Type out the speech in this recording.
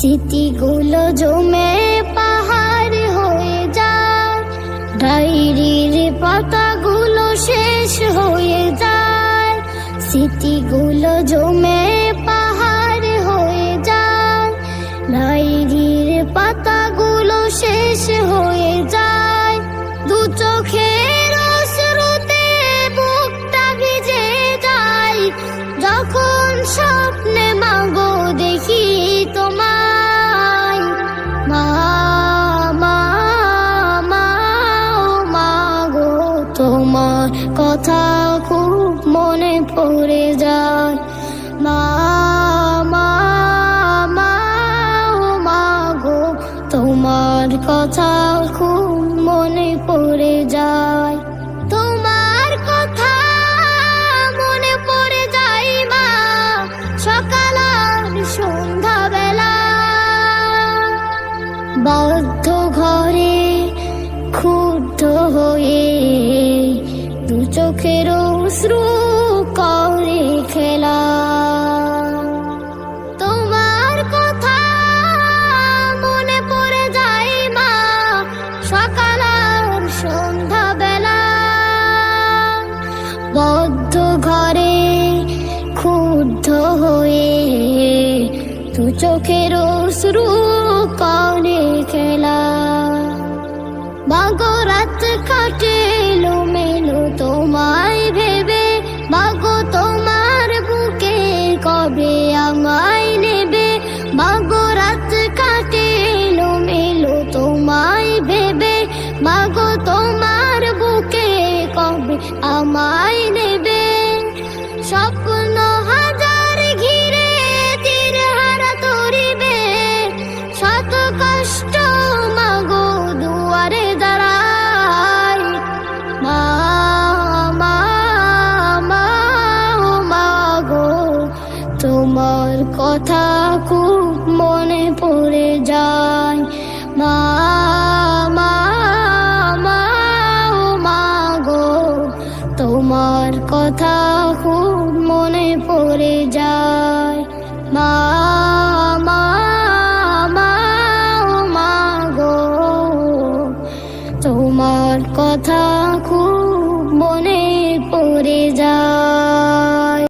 স্মৃতিগুলো জমে পাহাড় হয়ে যায়, ডায়েরির পাতাগুলো শেষ হয়ে যায়। স্মৃতিগুলো জমে পাহাড় হয়ে যায়, ডায়েরির পাতাগুলো শেষ হয়ে যায়। দু চোখের অশ্রুতে বুকটা ভিজে যায়, যখন স্বপ্নে মাগো দেখি তোমায়। মা মা মা ও মাগো, তোমার কথা খুব মনে পড়ে যায়। মা মা মা ও মাগো, তোমার কথা খুব মনে পড়ে যায়। তোমার কথা মনে পড়ে যায় মা, সকাল আর সন্ধ্যা বেলা। বদ্ধ ঘরে ক্ষুব্ধ হয়ে দু চোখের অশ্রু করে খেলা। তোমার কথা মনে পড়ে যায় মা, সকাল আর সন্ধ্যা বেলা। বদ্ধ ঘরে ক্ষুব্ধ হয়ে দু চোখের অশ্রু করে খেলা। মাগো রাত কাটে এলোমেলো তোমায় ভেবে, মাগো তোমার বুকে কবে আমায় নেবে। মাগো রাত কাটে এলোমেলো তোমায় ভেবে, মাগো তোমার বুকে কবে আমায় নেবে। স্বপ্ন হাজার ঘিরে তীর হারা তরিবে, শত কষ্ট মাগো দুয়ারে দাঁড়ায়। মা মা মা ও মাগো, তোমার কথা খুব মনে পড়ে যায়। মা মা মা ও মাগো, তোমার কথা খুব মনে পড়ে যায়। মা মা মা ও মাগো, তোমার কথা